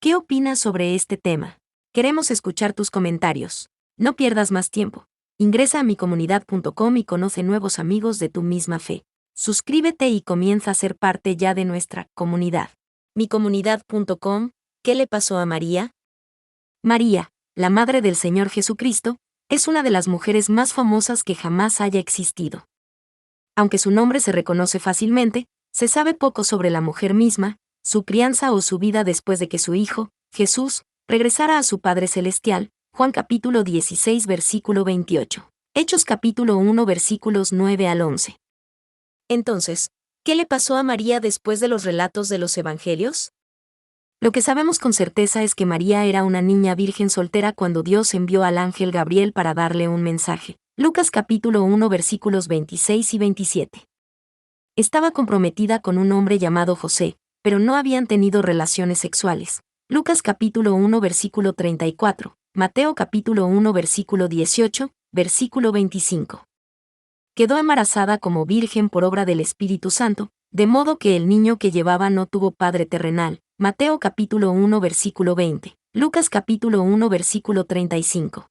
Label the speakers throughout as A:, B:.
A: ¿Qué opinas sobre este tema? Queremos escuchar tus comentarios. No pierdas más tiempo. Ingresa a micomunidad.com y conoce nuevos amigos de tu misma fe. Suscríbete y comienza a ser parte ya de nuestra comunidad. Micomunidad.com. ¿Qué le pasó a María? María, la Madre del Señor Jesucristo, es una de las mujeres más famosas que jamás haya existido. Aunque su nombre se reconoce fácilmente, se sabe poco sobre la mujer misma, su crianza o su vida después de que su hijo, Jesús, regresara a su Padre Celestial. Juan capítulo 16 versículo 28. Hechos capítulo 1 versículos 9 al 11. Entonces, ¿qué le pasó a María después de los relatos de los evangelios? Lo que sabemos con certeza es que María era una niña virgen soltera cuando Dios envió al ángel Gabriel para darle un mensaje. Lucas capítulo 1 versículos 26 y 27. Estaba comprometida con un hombre llamado José, pero no habían tenido relaciones sexuales. Lucas capítulo 1 versículo 34, Mateo capítulo 1 versículo 18, versículo 25. Quedó embarazada como virgen por obra del Espíritu Santo, de modo que el niño que llevaba no tuvo padre terrenal. Mateo capítulo 1 versículo 20, Lucas capítulo 1 versículo 35.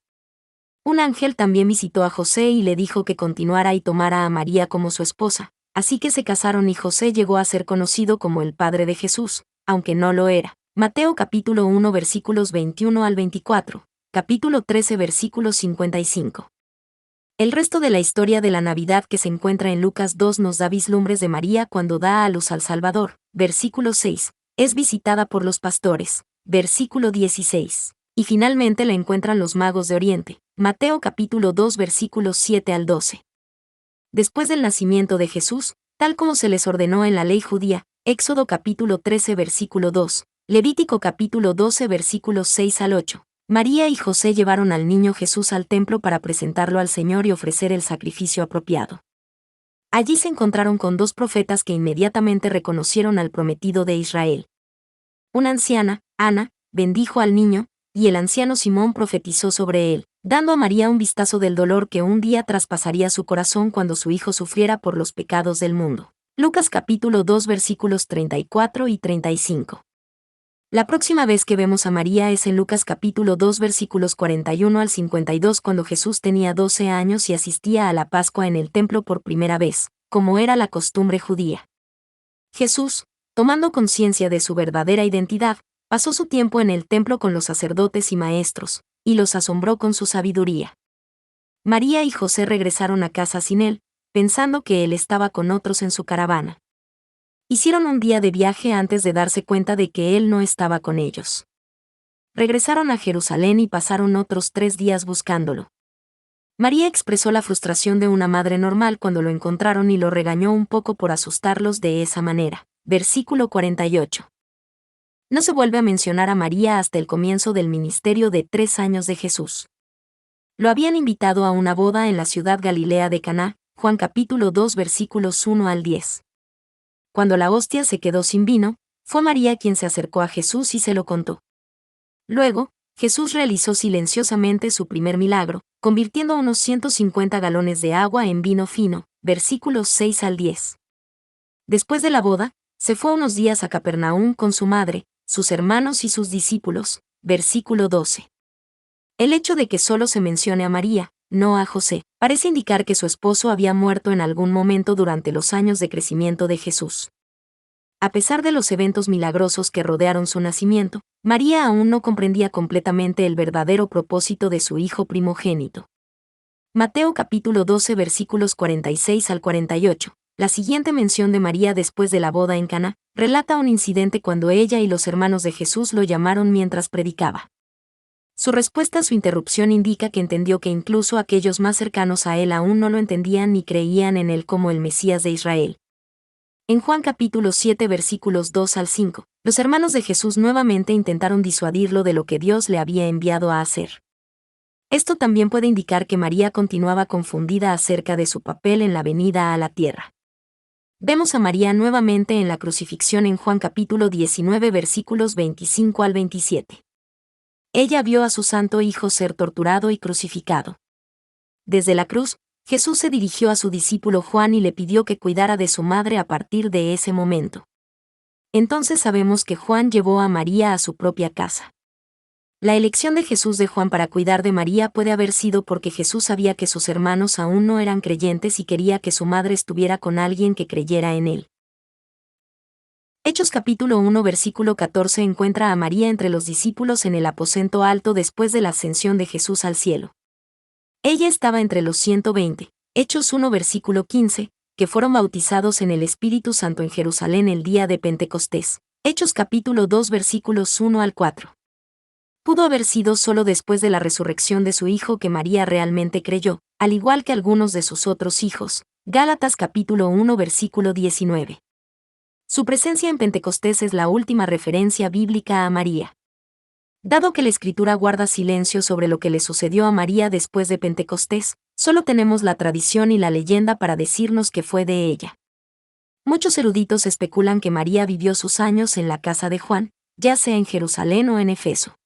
A: Un ángel también visitó a José y le dijo que continuara y tomara a María como su esposa, así que se casaron y José llegó a ser conocido como el padre de Jesús, aunque no lo era. Mateo capítulo 1 versículos 21 al 24, capítulo 13 versículos 55. El resto de la historia de la Navidad que se encuentra en Lucas 2 nos da vislumbres de María cuando da a luz al Salvador. Versículo 6. Es visitada por los pastores. Versículo 16. Y finalmente la encuentran los magos de Oriente. Mateo capítulo 2 versículos 7 al 12. Después del nacimiento de Jesús, tal como se les ordenó en la ley judía, Éxodo capítulo 13 versículo 2, Levítico capítulo 12 versículos 6 al 8. María y José llevaron al niño Jesús al templo para presentarlo al Señor y ofrecer el sacrificio apropiado. Allí se encontraron con dos profetas que inmediatamente reconocieron al prometido de Israel. Una anciana, Ana, bendijo al niño, y el anciano Simón profetizó sobre él, dando a María un vistazo del dolor que un día traspasaría su corazón cuando su hijo sufriera por los pecados del mundo. Lucas capítulo 2 versículos 34 y 35. La próxima vez que vemos a María es en Lucas capítulo 2 versículos 41 al 52 cuando Jesús tenía 12 años y asistía a la Pascua en el templo por primera vez, como era la costumbre judía. Jesús, tomando conciencia de su verdadera identidad, pasó su tiempo en el templo con los sacerdotes y maestros, y los asombró con su sabiduría. María y José regresaron a casa sin él, pensando que él estaba con otros en su caravana. Hicieron un día de viaje antes de darse cuenta de que él no estaba con ellos. Regresaron a Jerusalén y pasaron otros 3 días buscándolo. María expresó la frustración de una madre normal cuando lo encontraron y lo regañó un poco por asustarlos de esa manera. Versículo 48. No se vuelve a mencionar a María hasta el comienzo del ministerio de 3 años de Jesús. Lo habían invitado a una boda en la ciudad galilea de Caná, Juan capítulo 2 versículos 1 al 10. Cuando la hostia se quedó sin vino, fue María quien se acercó a Jesús y se lo contó. Luego, Jesús realizó silenciosamente su primer milagro, convirtiendo unos 150 galones de agua en vino fino, versículos 6 al 10. Después de la boda, se fue unos días a Capernaum con su madre, sus hermanos y sus discípulos, versículo 12. El hecho de que solo se mencione a María, no a José, parece indicar que su esposo había muerto en algún momento durante los años de crecimiento de Jesús. A pesar de los eventos milagrosos que rodearon su nacimiento, María aún no comprendía completamente el verdadero propósito de su hijo primogénito. Mateo capítulo 12 versículos 46 al 48. La siguiente mención de María después de la boda en Caná relata un incidente cuando ella y los hermanos de Jesús lo llamaron mientras predicaba. Su respuesta a su interrupción indica que entendió que incluso aquellos más cercanos a él aún no lo entendían ni creían en él como el Mesías de Israel. En Juan capítulo 7 versículos 2 al 5, los hermanos de Jesús nuevamente intentaron disuadirlo de lo que Dios le había enviado a hacer. Esto también puede indicar que María continuaba confundida acerca de su papel en la venida a la tierra. Vemos a María nuevamente en la crucifixión en Juan capítulo 19 versículos 25 al 27. Ella vio a su santo hijo ser torturado y crucificado. Desde la cruz, Jesús se dirigió a su discípulo Juan y le pidió que cuidara de su madre a partir de ese momento. entonces sabemos que Juan llevó a María a su propia casa. La elección de Jesús de Juan para cuidar de María puede haber sido porque Jesús sabía que sus hermanos aún no eran creyentes y quería que su madre estuviera con alguien que creyera en él. Hechos capítulo 1 versículo 14 encuentra a María entre los discípulos en el aposento alto después de la ascensión de Jesús al cielo. Ella estaba entre los 120, Hechos 1 versículo 15, que fueron bautizados en el Espíritu Santo en Jerusalén el día de Pentecostés. Hechos capítulo 2 versículos 1 al 4. Pudo haber sido solo después de la resurrección de su hijo que María realmente creyó, al igual que algunos de sus otros hijos. Gálatas capítulo 1 versículo 19. Su presencia en Pentecostés es la última referencia bíblica a María. Dado que la Escritura guarda silencio sobre lo que le sucedió a María después de Pentecostés, solo tenemos la tradición y la leyenda para decirnos que fue de ella. Muchos eruditos especulan que María vivió sus años en la casa de Juan, ya sea en Jerusalén o en Efeso.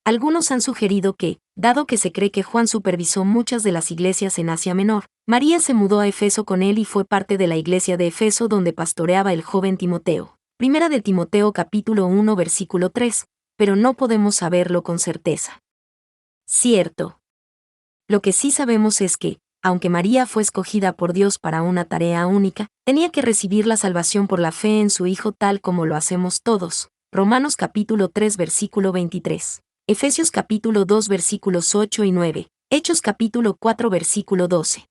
A: Algunos han sugerido que, dado que se cree que Juan supervisó muchas de las iglesias en Asia Menor, María se mudó a Efeso con él y fue parte de la iglesia de Efeso donde pastoreaba el joven Timoteo. Primera de Timoteo capítulo 1 versículo 3, pero no podemos saberlo con certeza. Cierto. Lo que sí sabemos es que, aunque María fue escogida por Dios para una tarea única, tenía que recibir la salvación por la fe en su Hijo tal como lo hacemos todos. Romanos capítulo 3 versículo 23. Efesios capítulo 2 versículos 8 y 9, Hechos capítulo 4 versículo 12.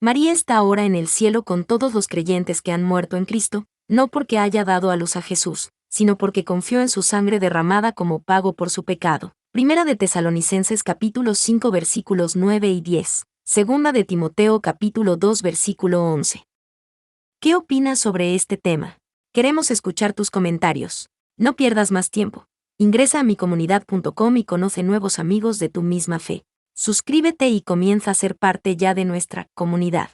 A: María está ahora en el cielo con todos los creyentes que han muerto en Cristo, no porque haya dado a luz a Jesús, sino porque confió en su sangre derramada como pago por su pecado. Primera de Tesalonicenses capítulo 5 versículos 9 y 10, Segunda de Timoteo capítulo 2 versículo 11. ¿Qué opinas sobre este tema? Queremos escuchar tus comentarios. No pierdas más tiempo. Ingresa a micomunidad.com y conoce nuevos amigos de tu misma fe. Suscríbete y comienza a ser parte ya de nuestra comunidad.